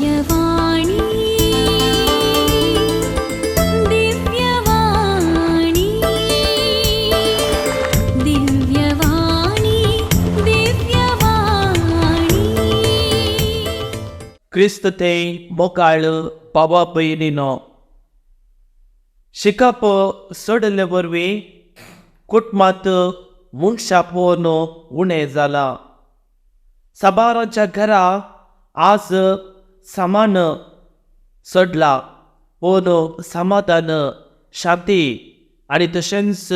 दिव्यवाणी दिव्यवाणी दिव्यवाणी दिव्यवाणी क्रिस्तते मोकाळ बाबा बहिणीनो शिकप सोडले वरवीं कुटुंबात मनशा पोवन उणें जाला. साबाराच्या घरा आज सामान सोडला पूण समाधान शांती आनी तशेंच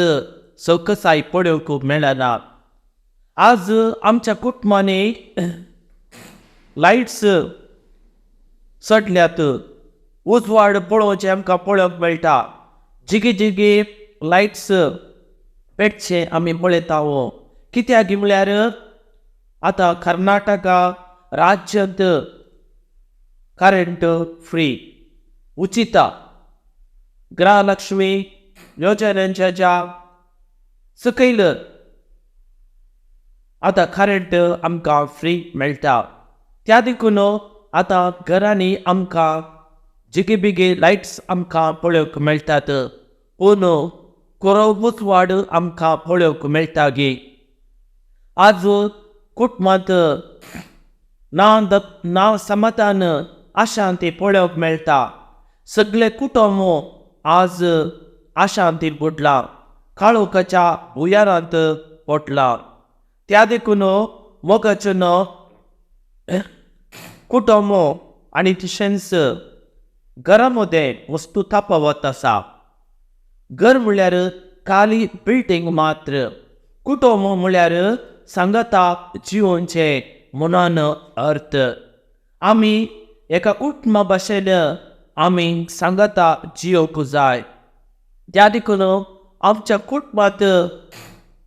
सवकसाय पळोवंक मेळना. आज आमच्या कुटुंबांनी लायट्स सोडल्यात. उजवाड पळोवचें आमकां पळोवंक मेळटा. जिगी जिगी लायट्स पेटचे आमी पळयता. कित्याक म्हळ्यार आतां कर्नाटका राज्यांत करंट फ्री उचित गृहलक्ष्मी योजनेच्या ज्या सकयल आतां करंट आमकां फ्री मेळटा. त्या देखून आतां घरांनी आमकां जिगे बिगे लायट्स आमकां पळोवंक मेळटात. पूण कोरो उजवाड आमकां पळोवंक मेळटा गे. आज कुटुंबांत ना समाधान अशांती पळोवंक मेळटा. सगळे कुटुंब आज अशांतीन बुडला, काळोखाच्या भुंयारांत पडला. त्या देखून मोगाचें कुटुंब आनी तशेंच घरामध्ये वस्तू तापावत आसा. घर म्हळ्यार खाली बिल्डींग मात्र. कुटुंब म्हळ्यार सांगता जिवोवचे मनान अर्थ. आमी एका कुटुंबा भाशेन आमी सांगता जियोवंक जाय. त्या देखून आमच्या कुटुंबांत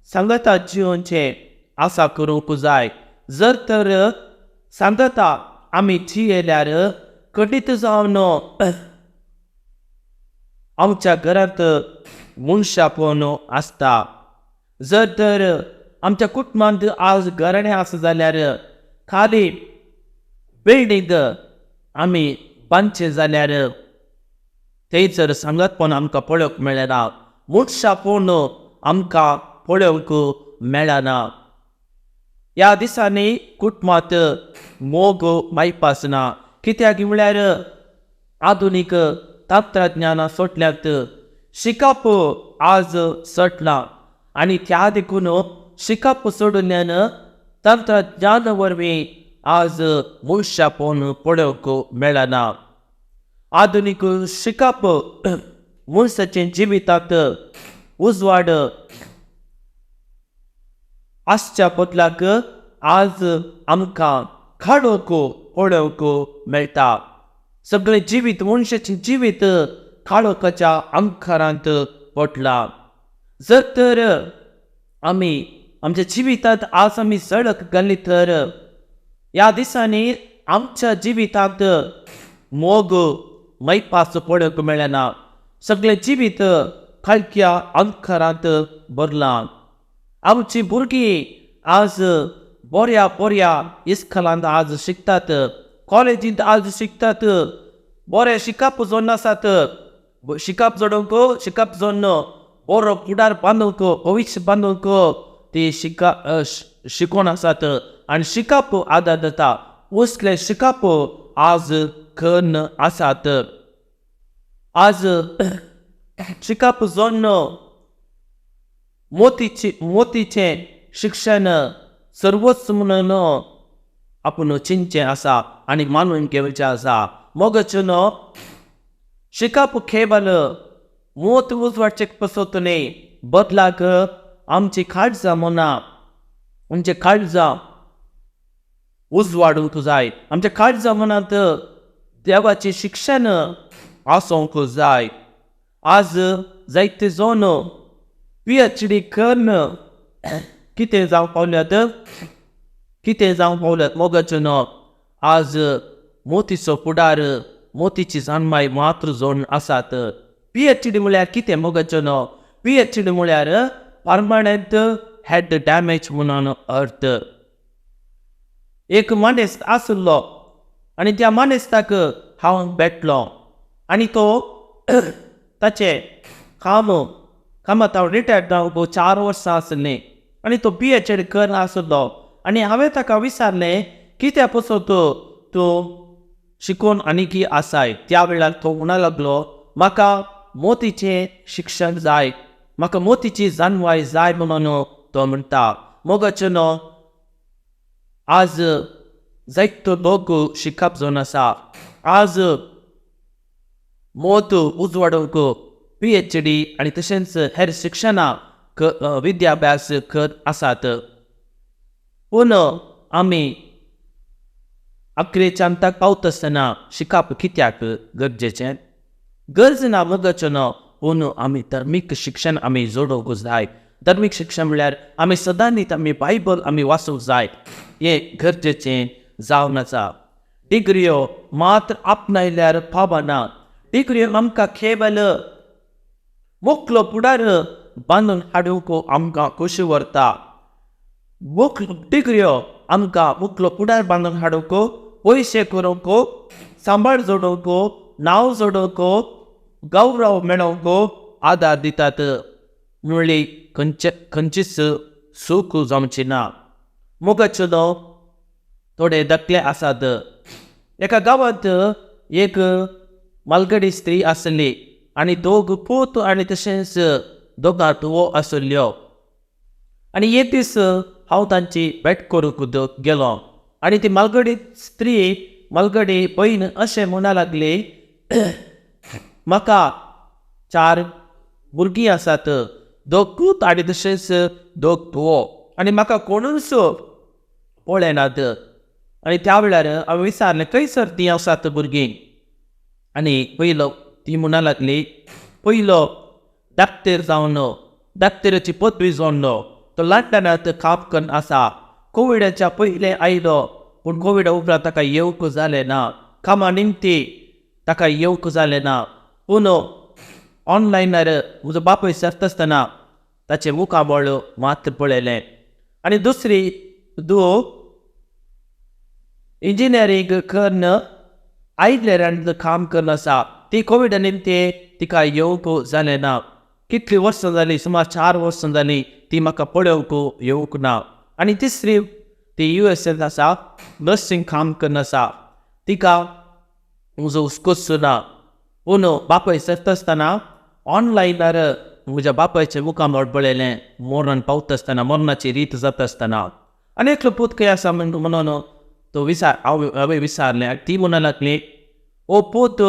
सांगता जियोवचे आसा करूंक जाय. जर तर सांगता आमी जियेल्यार खंडीत जावन आमच्या घरांत मनशां पोवन आसता. जर तर आमच्या कुटुंबांत आज घराणें आसा जाल्यार खाली बिल्डींग आमी बांदचे जाल्यार थंयसर सांगतपण आमकां पळोवंक मेळना. मनशां पोवन आमकां पळोवंक मेळना. ह्या दिसांनी कुटुंबांत मोग मायपासना. कित्याक म्हळ्यार आधुनीक तंत्रज्ञान सोडल्यात. शिकप आज सोडला आनी त्या देखून शिकप सोडल्यान तंत्रज्ञान वरवीं आज मनशां पोवन पळोवंक मेळना. आधुनीक शिकप मनशाच्या जिवितांत उजवाड आसच्या बदलाक आज आमकां काळोख पळोवंक मेळटा. सगळें जिवीत मनशाचें जिवीत काळोखाच्या अंकारांत पडला. जर तर आमी आमच्या जिवितांत आज आमी सडक घाली तर ह्या दिसांनी आमच्या जिवितांत मोग मैपास पळोवंक मेळना. सगळें जिवीत काळख्या अंकारांत भरलां. आमची भुरगीं आज बऱ्या बऱ्या इस्कॉलांत आज शिकतात, कॉलेजींत आज शिकतात. बरें शिकप जोन आसात. शिकप जोन बरो फुडार बांदूंक भविश्य बांदूंक ती शिकोन आसात आनी शिकप आदार जाता. उसले शिकप आज खन आसात. आज शिकप जोन मोतीचें शिक्षण सर्वोच्च म्हणून आपूण चिंतचें आसा आनी मानून घेवचें आसा. मोगाचें शिकप केवल मोत उजवाडचें पसत न्ही, बदलाक आमची काळजां मनां आमचे काळजां उजवाडूंक जाय. आमच्या काळजां मनांत देवाचें शिक्षण आसूंक जाय. आज जायते जोन PhD करून कितें जावं पावल्यात मोगाचें आज मोतीचो फुडार मोतीची जन्माय मात्र जोन आसात. PhD म्हळ्यार कितें मोगाचें PhD म्हळ्यार परमनंट हेड डॅमेज म्हणून अर्थ. एक मनीस आसलो आनी त्या मानेस्ताक हांव भेटलो आनी तो ताचे कामांत हांव रिटायर्ड जावंक 4 वर्सां आसलीं आनी तो PhD करना आसलो आनी हांवें ताका विचारलें कित्या पासून तूं शिकून आनी की आसाय. त्या वेळार तो म्हणूंक लागलो म्हाका मोतीचें शिक्षण जाय, म्हाका मोतीची जाणवाय जाय म्हणून तो म्हणटा. मोगाचो न्हू आज जायतो लोक शिकप जावन आसा. आज मोत उजवाडोवंक PhD आनी तशेंच हेर शिक्षणां विद्याभ्यास करत आसात. पूण आमी अकरेच्यान तक पावता आसतना शिकप कित्याक गरजेचें? गरज ना मोगाचो न्हू, पूण आमी धर्मीक शिक्षण आमी जोडोवंक जाय. धर्मीक शिक्षण म्हळ्यार आमी सदांच आमी बायबल आमी वाचूंक जाय. हें गरजेचें जावन आसा. डिग्र्यो मात्र आपणायल्यार फावना. डिग्र्यो आमकां केवल मुखलो फुडार बांदून हाडूंक आमकां कशी व्हरता. डिग्र्यो आमकां मुखलो फुडार बांदून हाडूंक, पयशे करूंक, सांबाळ जोडोवंक, नांव जोडोवंक, गौरव मेळोवंक आदार दितात. म्हणली खंयचीच सूख जमची ना. मोगाचो न्हू थोडे दाखले आसात. एका गांवांत एक मालगडी स्त्री आसली आनी 2 पूत आनी तशेंच 2 धुवो आसल्यो. आनी एक दीस हांव तांची भेट करूंक गेलो आनी ती मालगडी बहीण अशें म्हणूंक लागली म्हाका 4 भुरगीं आसात, 2 पूत आनी तशेंच 2 धुवो आनी म्हाका कोणूच पळयनात. आनी त्या वेळार हांवें विचारलें खंयसर तीं आसात भुरगीं? आनी पयलो ती म्हणूंक लागली पयलो डाक्टर जावन डाक्टराची पदवी जावन तो लंडनांत काम करन आसा. कोविडाच्या पयलें आयलो पूण कोविडा उपरांत ताका येवंक जालें ना. कामा निमती ताका येवंक जालें ना. पूण ऑनलायनार म्हजो बापूय सरता आसतना ताचें मुखामळ मात्र पळयलें. आनी दुसरी धूव इंजिनियरींग करन आयर्लंडांत काम करन आसा. ती कोविडा निमती तिका येवंक जालें ना. कितलीं वर्सां जालीं? सुमार 4 वर्सां जालीं ती म्हाका पळोवंक येवंक ना. आनी तिसरी ती USA आसा, नर्सींग काम करन आसा. तिका म्हजो हुस्कोच ना. पूण बापूय सरता आसतना ऑनलायनार म्हज्या बापायचें मुखामळ पळयलें मरण पावता आसतना, मरणाची रीत जाता आसतना. आनी एकलो पूत खंय आसा म्हणून तो हांवें विचारलें. ती म्हणूंक लागली ओ पूत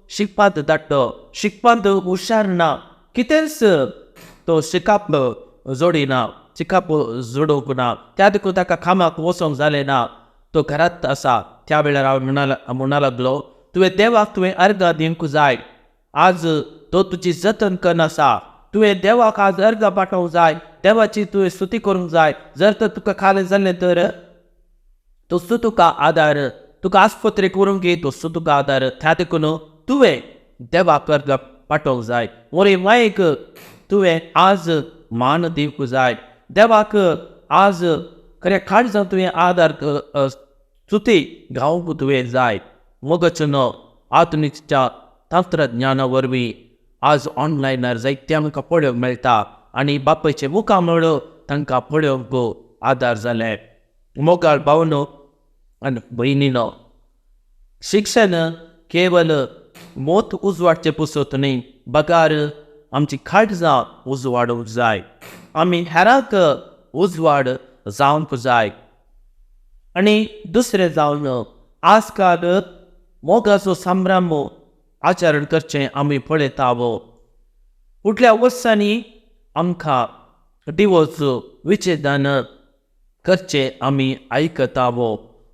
शिकपांत धाडटो, शिकपांत हुशार ना, कितेंच तो शिकप जोडिना, शिकप जोडोवंक ना. त्या देखून ताका कामाक वचोंक जालें ना. तो घरांत आसा. त्या वेळार हांव म्हणूंक लागलो तुवें देवाक तुवें अर्घ दिवंक जाय. आज तो तुजी जतन करन आसा. तुवें देवाक आज अर्घ पाठोवंक जाय. देवाची तुवें स्तुती करूंक जाय. जर तर तुका खालें जालें तर तो तुका आदार. तुका आस्पत्रेक व्हरूंक गे तो तुका आदार. त्या देखून तुवें देवाक अर्घ पाठोवंक जाय. मोरे मायेक तुवें आज मान दिवंक जाय. देवाक आज खरें खाट जावन तुवें आदार स्तुती गावंक तुवें जाय. मोगाचो न्हू आधुनिकच्या तंत्रज्ञाना वरवीं आज ऑनलायनार जायते आमकां पळोवंक मेळटा आनी बापायचे मुखामळ तांकां पळोवंक आदार जालें. मोगाळ भावनो आनी भयणीनो, शिक्षण केवल मोत उजवाडचे पुसत न्ही, बगार आमची खाटजां उजवाडूंक जाय. आमी हेरांक उजवाड जावंक जाय. आनी दुसरें जावन आजकाल मोगाचो संभ्रम आचरण करचें आमी पळयतात. फुडल्या वर्सांनी आमकां डिवोर्स विच्छेदन करचें आमी आयकतात.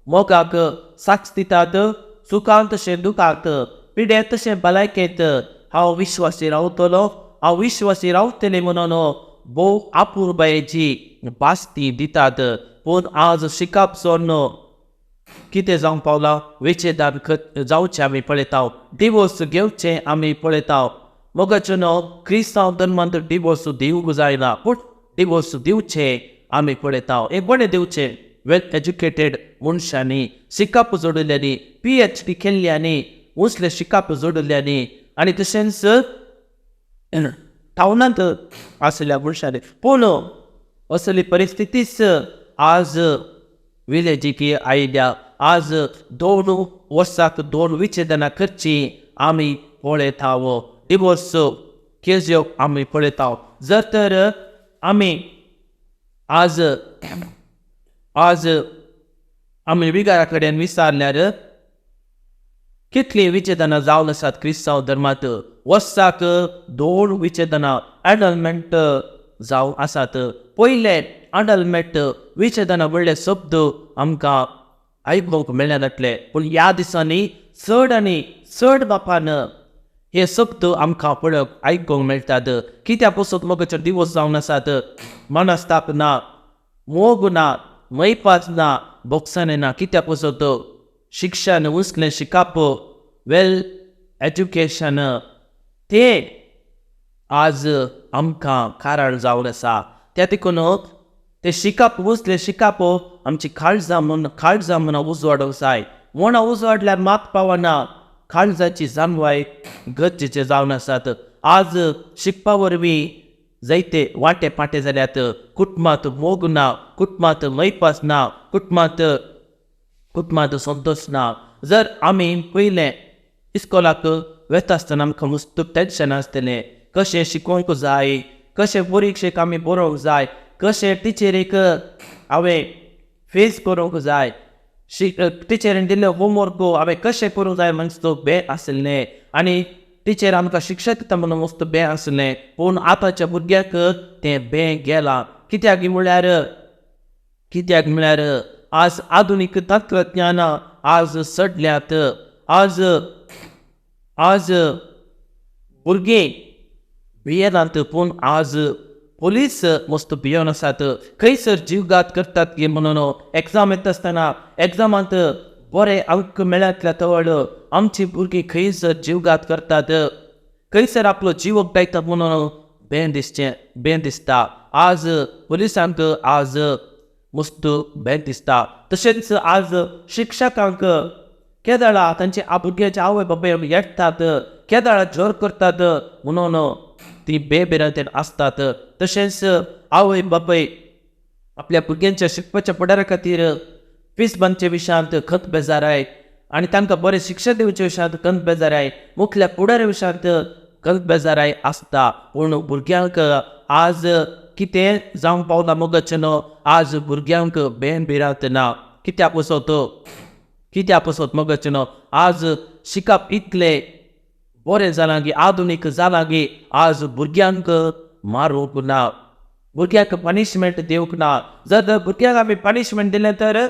मोगाक साक्ष दितात. सुखांत तशें दुखांत, पिड्यात तशें भलायकेंत हांव विश्वासी रावतलो, हांव विश्वासी रावतलें म्हणून भोव आपुरबायेची बास्ती दितात. पूण आज शिकप सोडून कितें जावंक पावलां? विच्छेदन जावचें आमी पळयतात. डिवोर्स घेवचें आमी पळयतात. मोगाचो न्हू क्रिस्तांव धर्मांत डिवोर्स दिवंक जायना, पूण डिवोर्स दिवचें आमी पळयतात. एक बरें दिवचें वेल एज्युकेटेड मनशांनी शिकाप जोडिल्ल्यांनी PhD केल्ल्यांनी उसले शिकाप जोडिल्ल्यांनी आनी तशेंच टावनांत आसलेल्या मनशांनी पूण असली परिस्थितीच आज विलेजीक आयिल्ल्या आज 2 वर्साक 2 विच्छेदनां करची आमी पळयताव डिवोर्स केज्यो आमी पळयताव जर तर आमी आज आमी विगारा कडेन विचारल्यार कितलीं विच्छेदनां जावन आसात क्रिस्तांव धर्मांत वर्साक 2 विच्छेदनां एडल्टमेंट जावन आसात पयले एडल्टमेंट विच्छेदनां म्हणले शब्द आमकां आयकूंक मेळना जातले पूण ह्या दिसांनी चड आनी चड बापान हे शब्द आमकां पळोवंक आयकूंक मेळटात कित्याक पासून मोगाचे दिवस जावन आसात मनस्ताप ना मोग ना मैपास ना बोगसाणे ना कित्याक पासून शिक्षण उसलें शिकाप वेल एज्युकेशन ते आज आमकां कारण जावन आसा त्या देखून ते शिकाप उसलें शिकाप आमची काळजां म्हणून उजवाडूंक जाय म्हण उजवाडल्यार मात पावना काळजाची जाणवाय गरजेचे जावन आसात आज शिकपा वरवीं जायते वाटे पाटे जाल्यात कुटुंबांत मोग ना कुटुंबांत मैपास ना कुटुंबांत संतोश ना जर आमी पयलें इस्कॉलाक वता आसतना आमकां मस्त टेन्शन आसतलें कशें शिकोवंक जाय कशें परिक्षेक आमी बरोवंक जाय कशें टिचरीक हांवें फेस करूंक जाय टिचरीन दिल्ले होमवर्क हांवें कशें करूंक जाय म्हणून भंय आसलें आनी टिचर आमकां शिक्षा दिता म्हणून मस्त भंय आसलें पूण आतांच्या भुरग्यांक तें भंय गेलां कित्याक म्हळ्यार आज आधुनीक तंत्रज्ञान आज सडल्यात आज भुरगे भियेनात पूण आज पुलीस मस्त भियोन आसात खंयसर जीवघात करतात की म्हणून एग्जाम येता आसतना एग्जामांत बरे अंक मेळ्ळ्यातल्या तवड आमची भुरगीं खंयसर जीवघात करतात खंयसर आपलो जीव ओगडायता म्हणून भंय दिसता आज पुलिसांक आज मस्त भंय दिसता तशेंच आज शिक्षकांक केदाळा तांचे भुरग्याचे आवय बापाय येतात केदाळा जोर करतात म्हणून ती बेबिरांतेन आसतात तशेंच आवय बापाय आपल्या भुरग्यांच्या शिकपाच्या फुडारा खातीर फीस बांदचे विशयांत खंत बेजाराय आनी तांकां बरें शिक्षण दिवचे विशयांत खंत बेजाराय मुखल्या फुडारा विशयांत खंत बेजाराय आसता पूण भुरग्यांक आज कितें जावंक पावला मोगाचें न्हू आज भुरग्यांक बेबिरांत ना कित्याक पासून मोगाचें न्हू आज शिकप इतलें बरें जालां की आधुनीक जालां की आज भुरग्यांक मारूंक ना भुरग्यांक पनिशमेंट दिवंक ना जर भुरग्यांक आमी पनिशमेंट दिलें तर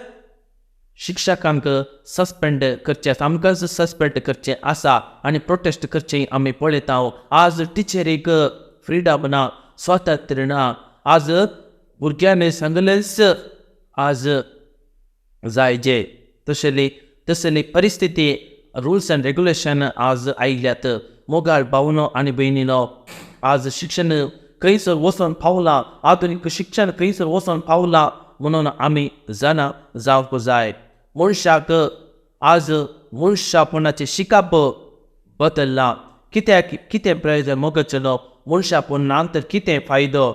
शिक्षकांक सस्पेंड करचें आमकांच सस्पेंड करचें आसा आनी प्रोटेस्ट करचें आमी पळयता आज टिचरीक फ्रिडम ना स्वातंत्र्य ना आज भुरग्यांनी सांगलेंच आज जायजे तसली परिस्थिती रुल्स एंड रेग्युलेशन आज आयिल्ल्यात मोगाळ भावनो आनी भयणीनो आज शिक्षण खंयसर वचून पावलां आधुनीक शिक्षण खंयसर वचून पावलां म्हणून आमी जाणा जावंक जाय मनशाक आज मनशापणाचें शिकाप बदल्लां कितें प्रयोजन मोगाचें न्हू मनशापण ना तर कितें फायदो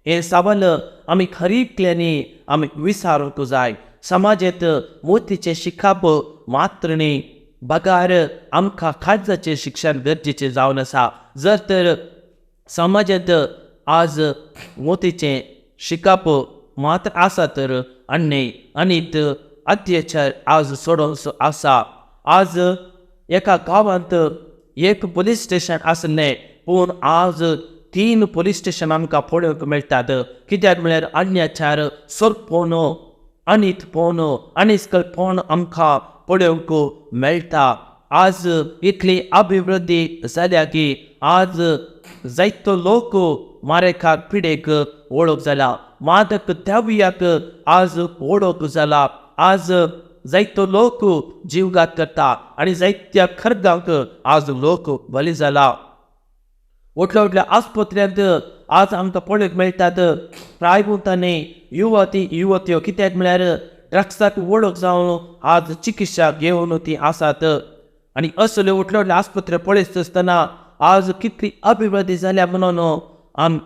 हे सवाल आमी खरीतल्यांनी आमी विचारूंक जाय समाजांत मोतीचें शिकाप मात्र न्ही बगार आमकां काळजाचें शिक्षण गरजेचें जावन आसा जर तर समाजांत आज मोतीचें शिकाप मात्र आसा तर आनीत अत्याचार आज सोडोवचो आसा आज एका गांवांत एक पुलीस स्टेशन आसलें पूण आज 3 पुलीस स्टेशन आमकां पळोवंक मेळटात कित्याक म्हळ्यार अत्याचार सोरपोवन अनितपण अनिश्कलपण आमकां पळोवंक मेळटा आज इतली अभिवृद्धी जाल्या की आज जायतो लोक मारेकाक पिडेक वळख जाला मादक द्रव्याक आज वळख जाला आज जायतो लोक जीवघात करता आनी जायत्या खर्गांक आज लोक बली जाला व्हडल्या आस्पत्र्यांत आज आमकां पळोवंक मेळटात प्रायभूतांनी युवत्यो कित्याक म्हळ्यार ड्रग्साक वळख जावन आज चिकित्सा घेवन ती आसात आनी असल्यो व्हडल्यो व्हडल्यो आस्पत्र्यो पळयत आसतना आज कितली अभिवृद्धी जाल्या म्हणून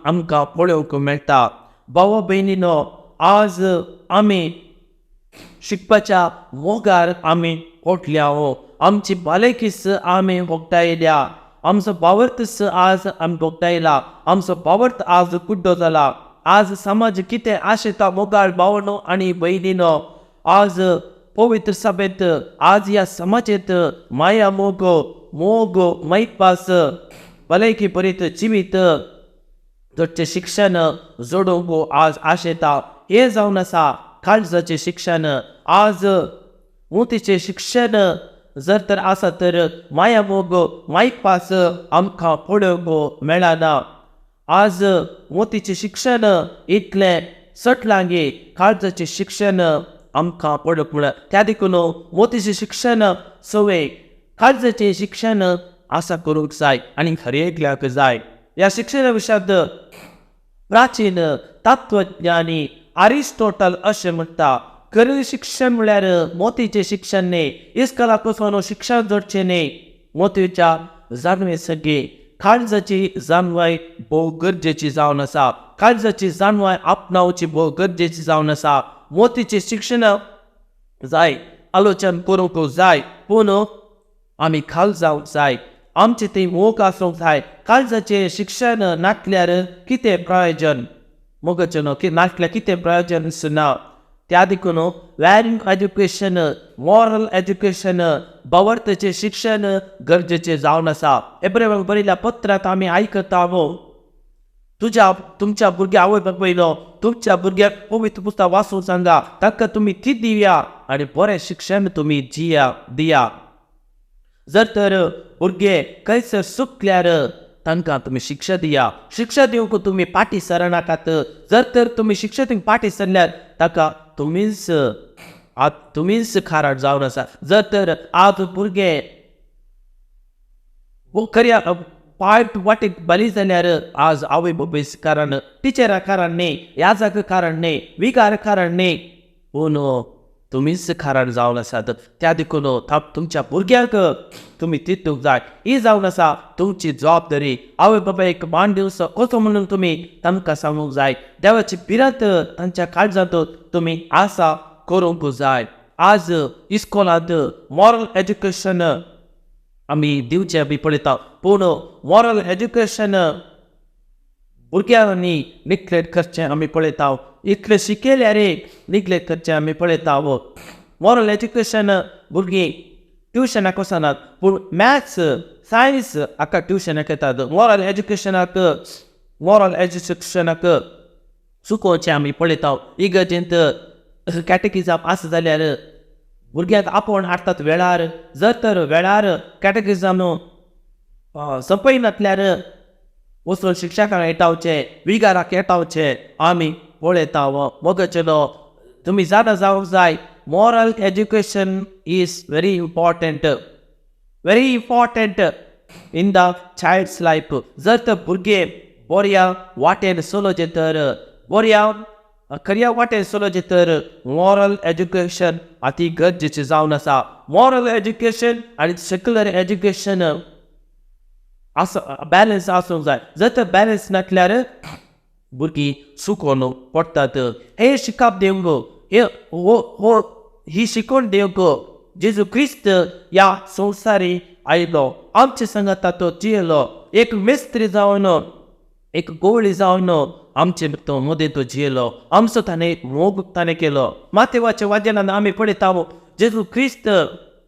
आमकां पळोवंक मेळटा. भावा भयणीनो, आज आमी शिकपाच्या मोगार आमी पोटल्या आमची भलायकीच आमी वखदायल्या, आमचो वावरतच आज आमी वखदायला, आमचो वावरत आज कुड्डो जाला. आज समाज कितें आशेता मोगाळ भावनो आनी भयणीनो, आज पवित्र सभेत आज ह्या समाजेत माया मोग मैपास भलायकी बरीत जिवीत चडचें शिक्षण जोडोवंक आज आशेता. हे जावन आसा काळजाचें शिक्षण. आज मोतीचें शिक्षण जर तर आसा तर माया मोग मैपास आमकां पळोवंक मेळना. आज मोतीचें शिक्षण इतलें सटलांगे, काळजाचें शिक्षण आमकां पळोवंक मेळना. त्या देखून मोतीचें शिक्षण सवय काळजाचें शिक्षण आसा करूंक जाय आनी खरेंतल्याक जाय. ह्या शिक्षणा विशयांत प्राचीन तत्वज्ञानी अरिस्टोटल अशें म्हणटा, खरें शिक्षण म्हळ्यार मोतीचें शिक्षण न्ही, इस्कला पासून शिक्षण जोडचें न्ही, मोतीच्या जाणवे सगळी काळजाची जाणवाय भोव गरजेची जावन आसा. काळजाची जाणवाय आपणावची भोव गरजेची जावन आसा. मोतीचें शिक्षण जाय, आलोचन करूंक जाय, पूण आमी खाल जावंक जाय, आमचे थंय मोग आसूंक जाय. काळजाचें शिक्षण नासल्यार कितें प्रयोजन, मोगाचें नासल्यार कितें प्रयोजन ना. त्या देखून वॅल्यू एज्युकेशन, मॉरल एज्युकेशन, भावार्थाचें शिक्षण गरजेचें जावन आसा. एब्राहिमाक बरयल्ल्या पत्रांत आमी आयकता, तुमच्या भुरग्या आवय बापायनो तुमच्या भुरग्याक पवित्र पुस्तक वाचूंक सांगा, ताका तुमी ती दिया आनी बरें शिक्षण तुमी दिया. जर तर भुरगे खंयसर चुकल्यार तांकां तुमी शिक्षा दिया. शिक्षा दिवंक तुमी पाटी सरनाकात. जर तर तुमी शिक्षा दिवंक पाटी सरल्यार ताका तुमीच खाराड जावन आसा. जर तर आज भुरगे खऱ्या पायट वाटेक बली जाल्यार आज आवय बापाय कारण, टिचरा कारण न्ही, याजाक कारण न्ही, विकार कारण न्ही, पूण तुमीच खाराड जावन आसात. त्या देखून तुमच्या भुरग्यांक तुमी चिंतूंक जाय. ही जावन आसा तुमची जबाबदारी. आवय बापायक मान दिवचो कसो म्हणून तुमी तांकां सांगूंक जाय. देवाची भिरांत तांच्या काळजांत तुमी आसा करूंक जाय. आज इस्कॉलांत मॉरल एज्युकेशन आमी दिवचें बी पळयता, पूण मॉरल एज्युकेशन भुरग्यांनी निग्लेक्ट करचें आमी पळयता. इतलें शिकयल्यार निग्लेक्ट करचें आमी पळयता. मॉरल एज्युकेशन भुरगीं ट्युशनाक वचनात, पूण मॅथ्स सायन्स हाका ट्युशनाक येतात. मॉरल एज्युकेशनाक चुकोवचें आमी पळयता. इगर्जेंत कॅटेकिजम आसा जाल्यार भुरग्यांक आपोवन हाडटात वेळार. जर तर वेळार कॅटेकिजम संपयनातल्यार वचून शिक्षकांक येतावचें, विगाराक येतावचें आमी पळयता. मोगाचेलो तुमी जाणा जावंक जाय, moral education is very important in the child's life. जर तर भुरगे बऱ्या वाटेन चलोचें तर, बऱ्या खऱ्या वाटेन चलोचें तर मॉरल एज्युकेशन अति गरजेचें जावन आसा. मॉरल एज्युकेशन आनी सेक्युलर एज्युकेशन बॅलन्स आसूंक जाय. जर तर बॅलन्स नासल्यार भुरगीं चुकोवन पडटात. हे शिकप दिवंक ही शिकवण दिवंक जेजू क्रिस्त ह्या संवसारी आयलो, आमचे संगत तो जियेलो, एक मेस्त्री जावन, एक गोवळी जावन आमचे मदें तो जियेलो, आमचो ताणें मोग ताणें केलो. मातेवाच्या वाद्यान आमी पळयता जेजू क्रिस्त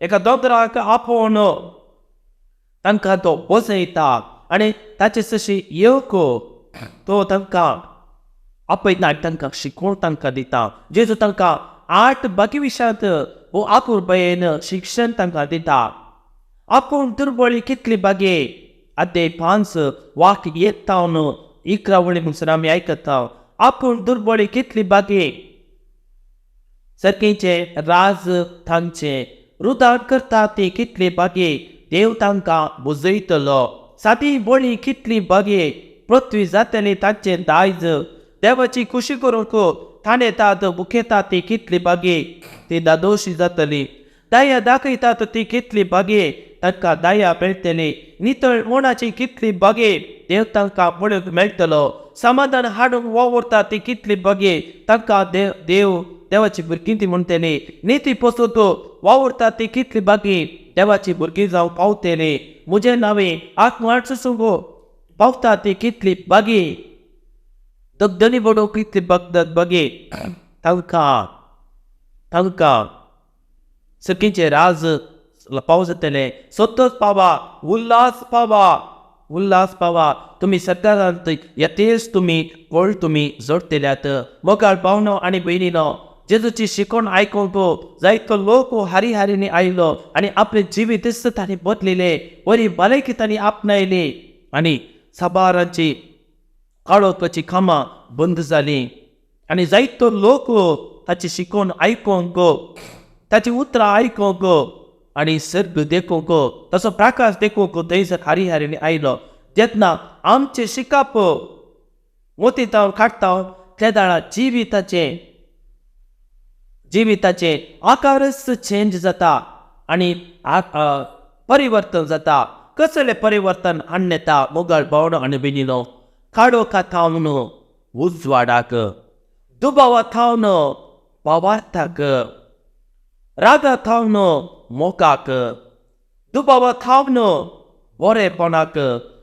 एका दोतोराक आपोवन तांकां तो बसयता आनी ताचे तशी येवक तो तांकां आपयता आनी तांकां शिकवण तांकां दिता. जेजू तांकां 8 बाकी विशयांत वो आपूण भयेन शिक्षण तांकां दिता. आपूण दुर्बळी कितली बागे अध्याय 5 वाक्य 1 तावन 11 वळी म्हणसर आमी आयकता. आपूण दुर्बळी कितली बागे सर्केचे राज तांचे रुदार करता ती कितली बागे देव तांकां बुजयतलो. सादी बळी कितली बागे पृथ्वी जातली तांचे दायज देवाची खुशी करूंक ठाणेतात मुखेतात ती कितली बागे ती दादोशी जातली. दया दाखयतात ती कितली बागे तांकां दया मेळटली. नितळ मोणाची कितली बागे देव तांकां पळोवंक मेळटलो. समाधान हाडून वावरता ती कितली बागे तांकां देवाची भुरगीं ती म्हणटली. नीती पसत वावरता ती कितली बागे देवाची भुरगीं जावं पावतली. म्हजे नांवे आत्मार्थ सुगो पावता ती कितली बागे दगदणी बडो कितली बगदत बागे तांकां सखींचे राज पावतले. संतोष पावा, उल्हास पावा. तुम्ही सदांत येतेच तुम्ही कोळ तुम्ही जोडतेल्यात. मोगाळ भावनो आणि बहिणीनो, जेजूची शिकवण आयकूंक जायतो लोक हारीने आयलो आणि आपले जिवीत तांणी बदलिले. बरी भलायकी तांणी आपणायली आणि साबारांची काळोखाची खांबा बंद जाली. आणि जायतो लोक ताची शिकवण आयकूंक ताची उतरां आयकूंक आणि सर्ग देखूंक तसो प्रकाश देखूंक थंयसर हारीने आयलो. जेन्ना आमचे शिकाप मोतीतावन काडटा त्या दाळा जिविताचे आकारच चेंज जाता आणि परिवर्तन जाता. कसले परिवर्तन हाडून येता मोगाळ भावनो आनी भयणीनो? काळोखा थावन उजवाडाक, दुबावा थावन पवार्थाक, रागा थावन मोगाक, दुबावा थावन बरेपणाक,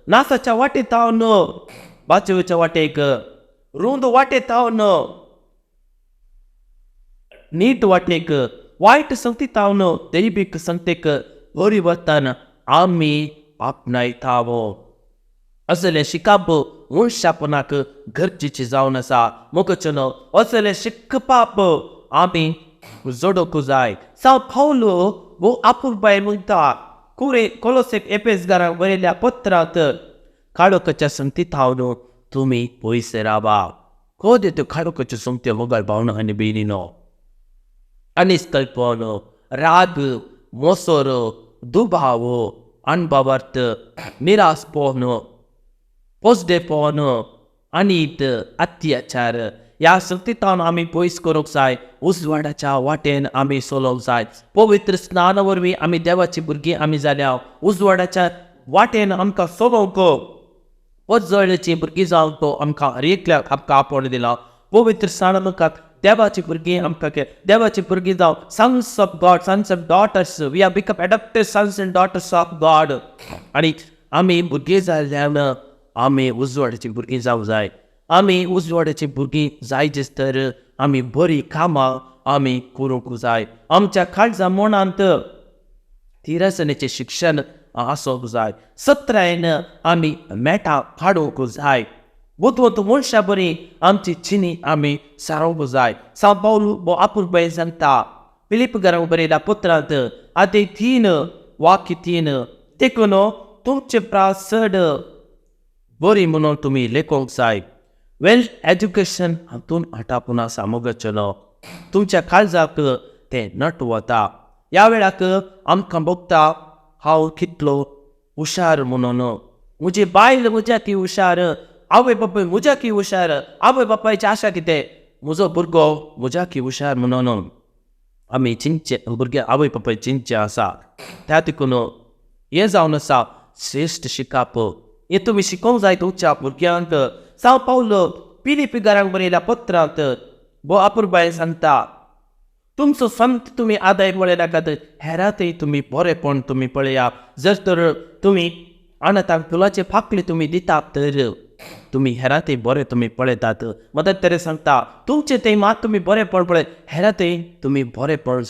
नासाच्या वाटे थावन बाचवेच्या वाटेक, रुंद वाटे थावन नीट वाटेक, वायट संगती थावन दैवीक संगतेक परिवर्तन आमी आपणायतावो. असले शिकाप मनशापणाक गरजेचे जावन आसा. मोगचनो असले शिकपाप आमी जोडोंक जाय. साव पावलो वो आपुरबाय म्हणटा कोलोसेक एपेसकारांक बरयल्या पत्रांत काळोखाच्या संगती थावन तुमी पयस रावा. कोद त्यो काळोखाच्यो संगत्यो मोगाळ भावनो आनी भयणीनो? अनिष्कल्पन, राग, मोसोर, दुबाव, अनबावर्त, निरासपण, पोसडेपण, अनित, अत्याचार ह्या संगतींतल्यान आमी पयस करूंक जाय. उजवाडाच्या वाटेन आमी चलोवंक जाय. पवित्र स्नाना वरवीं आमी देवाची भुरगीं आमी जाल्या. उजवाडाच्या वाटेन आमकां चलोवंक पजळची भुरगीं जावंक आमकां हर एकल्याक आमकां आपोवन दिला. पवित्र स्नानांत देवाची भुरगीं आमकां देवाची भुरगीं जावं sons of God, sons of daughters. We are become adopted sons and daughters of God. आनी आमी भुरगीं जाल्ल्यान आमी उजवाडाची भुरगीं जावंक जाय. आमी उजवाडाची भुरगीं जायचे तर आमी बरी कामां आमी करूंक जाय. आमच्या काळजा मनांत तिरसनेचें शिक्षण आसूंक जाय. सत्रायेन आमी मेटां काडूंक जाय. वत मनशां बरी आमची चिनी आमी सारोवंक जाय. सांव पावलो आपुरबाय सांगता फिलिपकारांक बरयल्या पत्रांत आदे 3:3 देखून तुमचे प्रास चड बरी म्हणून तुमी लेखोंक जाय. वेल एज्युकेशन हातून हाटापून आसा मोगचनो. तुमच्या काळजाक ते नट वता. ह्या वेळाक आमकां बगता हांव कितलो हुशार म्हणून. म्हजी बायल म्हज्या ती हुशार, आवय बापूय म्हज्या की हुशार. आवय बापायची आशा कितें? म्हजो भुरगो म्हज्या की हुशार म्हणून आमी चिंतचे भुरगे आवय बापूय चिंतचे आसा. त्या देखून हें जावन आसा श्रेश्ठ शिकाप. हें तुमी शिकोवंक जाय तुमच्या भुरग्यांक. सांव पावलो फिलिपकारांक बरयल्या पत्रांत आपुरबाय सांगता तुमचो संत तुमी आदाय पळयनाकात, हेरांतय तुमी बरेपण तुमी पळया. जर तर तुमी अनाथांक फुलाचे फाकले तुमी दितात तर तुमी हेरांतय बरें तुमी पळयतात. मदत तरी सांगता तुमचे ते मात तुमी बरेपण पळय, हेरांतय तुमी बरेपण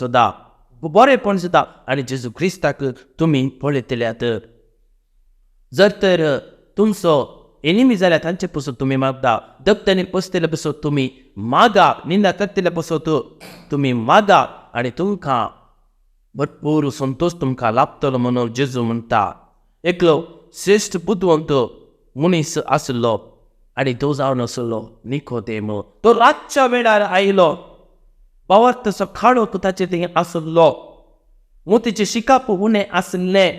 सुद्दां आनी जेजू क्रिस्ताक तुमी पळयतल्यात. जर तर तुमचो एनिमी जाल्यार तांचे पसून तुमी मागता. दगतांनी पसतले पसून तुमी मागा. निंदा करतले पसून तुमी मागा आनी तुमकां भरपूर संतोष तुमकां लाभतलो म्हणून जेजू म्हणटा. एकलो श्रेश्ठ बुद्धवंत मनीस आसलो आनी तो जावन आसलो निकोदेम. तो रातच्या वेळार आयलो. पवार्थसो खाडो ताचे थंय आसलो. मोतीचें शिकाप उणें आसलें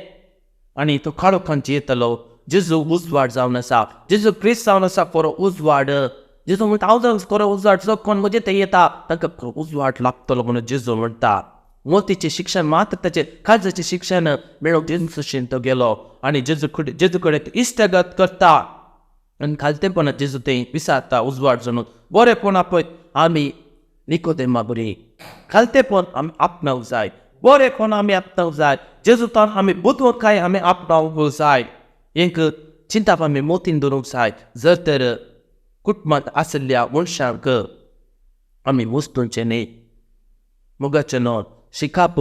आनी तो खाडो खंयची येतलो. जेजू उजवाड जावन आसा. जेजू क्रिस्त जावन आसा बरो उजवाड. जेजू म्हणटा हांव जर खरो उजवाड जो कोण म्हजे थंय येता तांकां उजवाड लागतलो म्हणून जेजू म्हणटा. मोतीचें शिक्षण मात्र ताचें काळजाचें शिक्षण मेळोवंक जेजून तो गेलो आनी जेजू कडेन इश्टगत करता आनी खालतेपणांत जेजू थंय विचारता उजवाड जावन बरेपण पळय आमी निकोदेमा बरी खालतेपण आमी आपणावंक जाय बरेपण आमी आपणावंक जाय जेजूतान आमी बुदवंकाय आमी आपणावंक जाय. एक चिंताप आमी मोतीन दवरूंक जाय. जर तर कुटुंबांत आशिल्ल्या मनशांक आमी वस्तूंचें न्ही मोगाचें न्हय शिकाप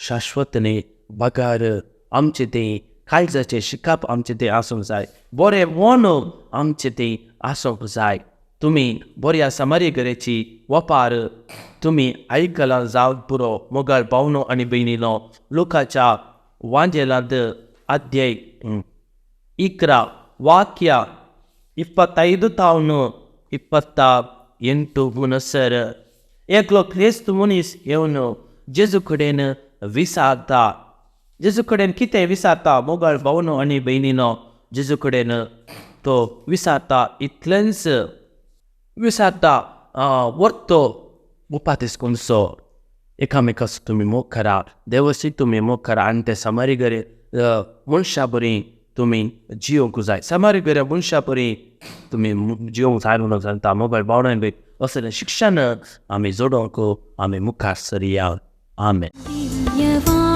शाश्वत न्ही बगार आमचें तें काळजाचें शिकाप आमचें तें आसूंक जाय. बरें मन आमचें तें आसूंक जाय. तुमी बऱ्या समारीगरेची वपार तुमी आयकलां जावं पुरो मोगाळ भावनो आनी भयणीनो लोकाच्या वांजेलांत अध्याय 11 ವಾಕ್ಯ 25 ತಾವನು 28 ಮುನಸರ एकलो क्रिस्त मनीस येवन जेजू कडेन विचारता. जेजू कडेन कितें विचारता मोगाळ भावनो आनी भयणीनो जेजू कडेन तो विचारता इतलेंच विचारता वर्तो उपातिसकुनसो एकामेकास तुमी मोग करा देवसी तुमी मोग करा आनी ते समारीगरे मनशा बरी तुमी जियोंक जाय. समारीगरे मनशा बरी तुमी जियोंक जाय म्हणून सांगता. मोगाळ भावनो बी असलें शिक्षण आमी जोडोंक आमी मुखार सरया. आमेन. दिव्यवाणी